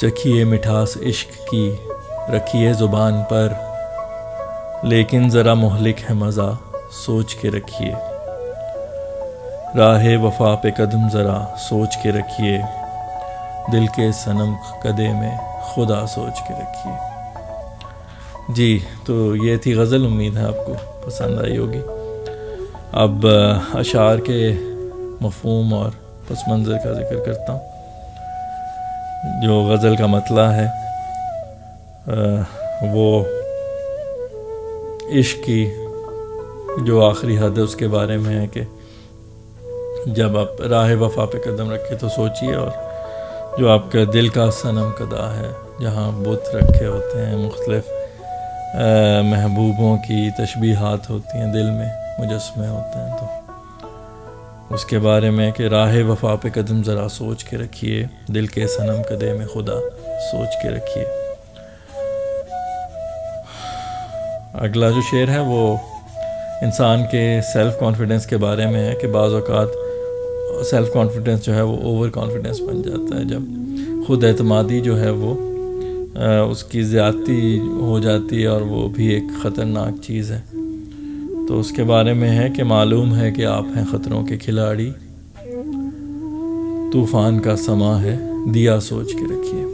چکھیے مٹھاس عشق کی رکھیے زبان پر، لیکن ذرا مہلک ہے مزہ سوچ کے رکھیے۔ راہ وفا پہ قدم ذرا سوچ کے رکھیے، دل کے صنم قدے میں خدا سوچ کے رکھیے۔ جی تو یہ تھی غزل، امید ہے آپ کو پسند آئی ہوگی۔ اب اشعار کے مفہوم اور پس منظر کا ذکر کرتا ہوں۔ جو غزل کا مطلع ہے وہ عشق کی جو آخری حد ہے اس کے بارے میں ہے کہ جب آپ راہ وفا پہ قدم رکھے تو سوچیے، اور جو آپ کا دل کا صنم قدا ہے جہاں بت رکھے ہوتے ہیں، مختلف محبوبوں کی تشبیہات ہوتی ہیں، دل میں مجسمے ہوتے ہیں، تو اس کے بارے میں کہ راہ وفا پہ قدم ذرا سوچ کے رکھیے، دل کے صنم قدے میں خدا سوچ کے رکھیے۔ اگلا جو شعر ہے وہ انسان کے سیلف کانفیڈنس کے بارے میں ہے کہ بعض اوقات سیلف کانفیڈنس جو ہے وہ اوور کانفیڈنس بن جاتا ہے، جب خود اعتمادی جو ہے وہ اس کی زیادتی ہو جاتی ہے، اور وہ بھی ایک خطرناک چیز ہے۔ تو اس کے بارے میں ہے کہ معلوم ہے کہ آپ ہیں خطروں کے کھلاڑی، طوفان کا سما ہے دیا سوچ کے رکھیے۔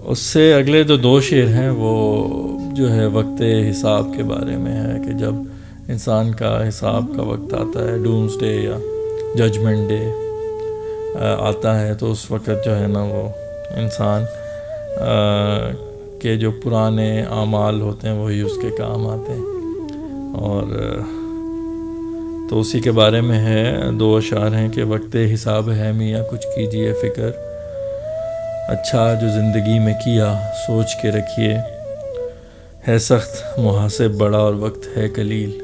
اس سے اگلے جو دو شعر ہیں وہ جو ہے وقت حساب کے بارے میں ہے کہ جب انسان کا حساب کا وقت آتا ہے، ڈومز ڈے یا ججمنٹ ڈے آتا ہے، تو اس وقت جو ہے نا وہ انسان کے جو پرانے اعمال ہوتے ہیں وہی اس کے کام آتے ہیں۔ اور تو اسی کے بارے میں ہے، دو اشعار ہیں کہ وقت حساب ہے میاں کچھ کیجئے فکر، اچھا جو زندگی میں کیا سوچ کے رکھیے، ہے سخت محاسب بڑا اور وقت ہے قلیل،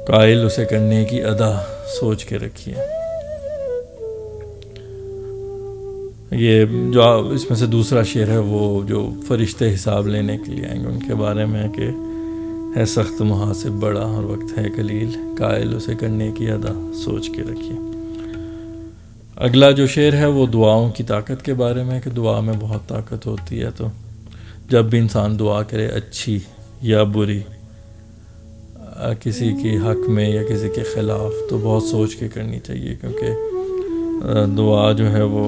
قائل اسے کرنے کی ادا سوچ کے رکھیے۔ یہ جو اس میں سے دوسرا شعر ہے وہ جو فرشتے حساب لینے کے لیے آئیں گے ان کے بارے میں ہے کہ ہے سخت محاسب بڑا اور وقت ہے قلیل، قائل اسے کرنے کی ادا سوچ کے رکھیے۔ اگلا جو شعر ہے وہ دعاؤں کی طاقت کے بارے میں ہے کہ دعا میں بہت طاقت ہوتی ہے، تو جب بھی انسان دعا کرے اچھی یا بری، کسی کی حق میں یا کسی کے خلاف، تو بہت سوچ کے کرنی چاہیے، کیونکہ دعا جو ہے وہ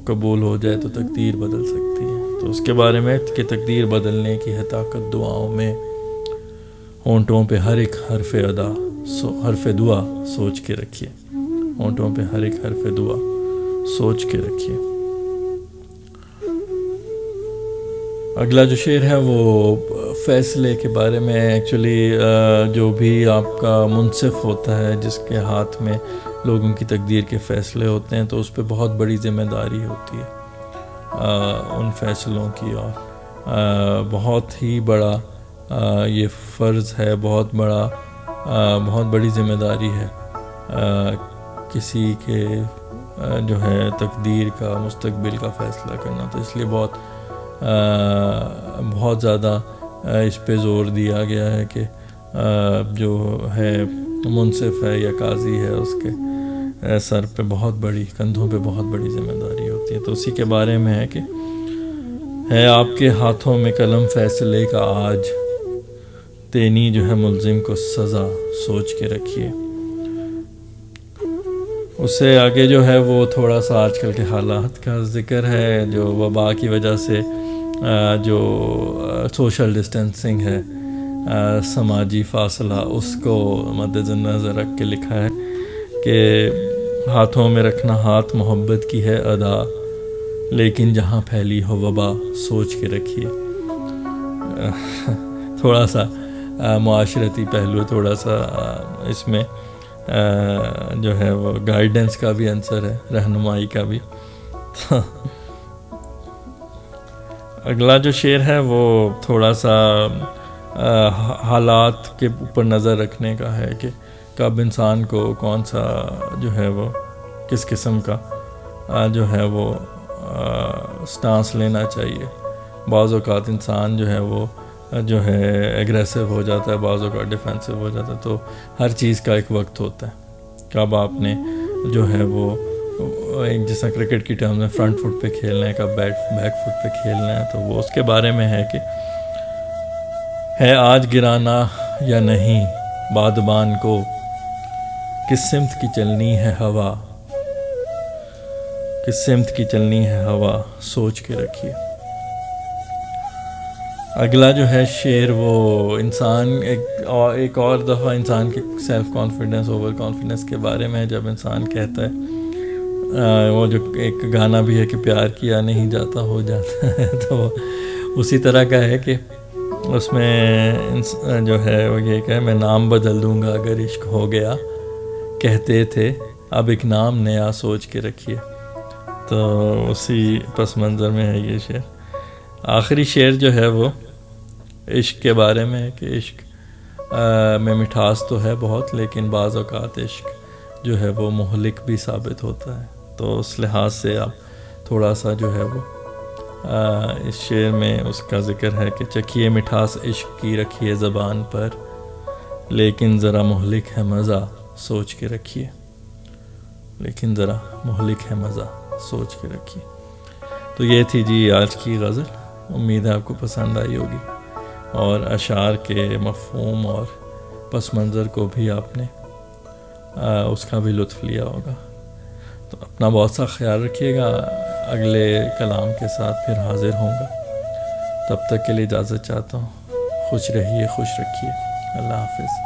قبول ہو جائے تو تقدیر بدل سکتی ہے۔ تو اس کے بارے میں کہ تقدیر بدلنے کی ہے طاقت دعاؤں میں، ہونٹوں پہ ہر ایک حرف دعا سوچ کے رکھیے، ہونٹوں پہ ہر ایک حرف دعا سوچ کے رکھیے۔ اگلا جو شعر ہے وہ فیصلے کے بارے میں، ایکچولی جو بھی آپ کا منصف ہوتا ہے جس کے ہاتھ میں لوگوں کی تقدیر کے فیصلے ہوتے ہیں، تو اس پہ بہت بڑی ذمہ داری ہوتی ہے ان فیصلوں کی، اور بہت ہی بڑا یہ فرض ہے، بہت بڑی ذمہ داری ہے کسی کے جو ہے تقدیر کا، مستقبل کا فیصلہ کرنا۔ تو اس لیے بہت زیادہ اس پہ زور دیا گیا ہے کہ جو ہے منصف ہے یا قاضی ہے اس کے سر پہ کندھوں پہ بہت بڑی ذمہ داری ہوتی ہے۔ تو اسی کے بارے میں ہے کہ ہے آپ کے ہاتھوں میں قلم فیصلے کا آج، دینی جو ہے ملزم کو سزا سوچ کے رکھیے۔ اس سے آگے جو ہے وہ تھوڑا سا آج کل کے حالات کا ذکر ہے، جو وبا کی وجہ سے جو سوشل ڈسٹینسنگ ہے، سماجی فاصلہ، اس کو مد نظر رکھ کے لکھا ہے کہ ہاتھوں میں رکھنا ہاتھ محبت کی ہے ادا، لیکن جہاں پھیلی ہو وبا سوچ کے رکھیے۔ تھوڑا سا معاشرتی پہلو، تھوڑا سا اس میں جو ہے وہ گائیڈنس کا بھی عنصر ہے، رہنمائی کا بھی۔ اگلا جو شعر ہے وہ تھوڑا سا حالات کے اوپر نظر رکھنے کا ہے کہ کب انسان کو کون سا جو ہے وہ کس قسم کا جو ہے وہ سٹانس لینا چاہیے۔ بعض اوقات انسان جو ہے وہ جو ہے ایگریسو ہو جاتا ہے، بعض اوقات ڈیفینسو ہو جاتا ہے، تو ہر چیز کا ایک وقت ہوتا ہے، کب آپ نے جو ہے وہ جس طرح کرکٹ کی ٹرم میں فرنٹ فٹ پہ کھیلنا ہے، کب بیک فٹ پہ کھیلنا ہے، تو وہ اس کے بارے میں ہے کہ ہے آج گرانا یا نہیں بادبان کو، کس سمت کی چلنی ہے ہوا، کس سمت کی چلنی ہے ہوا، سوچ کے رکھیے۔ اگلا جو ہے شعر وہ انسان ایک اور دفعہ انسان کے سیلف کانفیڈنس، اوور کانفیڈنس کے بارے میں، جب انسان کہتا ہے وہ جو ایک گانا بھی ہے کہ پیار کیا نہیں جاتا ہو جاتا ہے، تو اسی طرح کا ہے کہ اس میں جو ہے وہ یہ کہ میں نام بدل دوں گا اگر عشق ہو گیا، کہتے تھے اب ایک نام نیا سوچ کے رکھیے۔ تو اسی پس منظر میں ہے یہ شعر۔ آخری شعر جو ہے وہ عشق کے بارے میں ہے کہ عشق میں مٹھاس تو ہے بہت، لیکن بعض اوقات عشق جو ہے وہ مہلک بھی ثابت ہوتا ہے۔ تو اس لحاظ سے آپ تھوڑا سا جو ہے وہ اس شعر میں اس کا ذکر ہے کہ چکھیے مٹھاس عشق کی رکھیے زبان پر، لیکن ذرا مہلک ہے مزہ سوچ کے رکھیے، لیکن ذرا مہلک ہے مزہ سوچ کے رکھیے۔ تو یہ تھی جی آج کی غزل، امید ہے آپ کو پسند آئی ہوگی اور اشعار کے مفہوم اور پس منظر کو بھی آپ نے اس کا بھی لطف لیا ہوگا۔ تو اپنا بہت سا خیال رکھیے گا، اگلے کلام کے ساتھ پھر حاضر ہوں گا، تب تک کے لیے اجازت چاہتا ہوں۔ خوش رہیے، خوش رکھیے، اللہ حافظ۔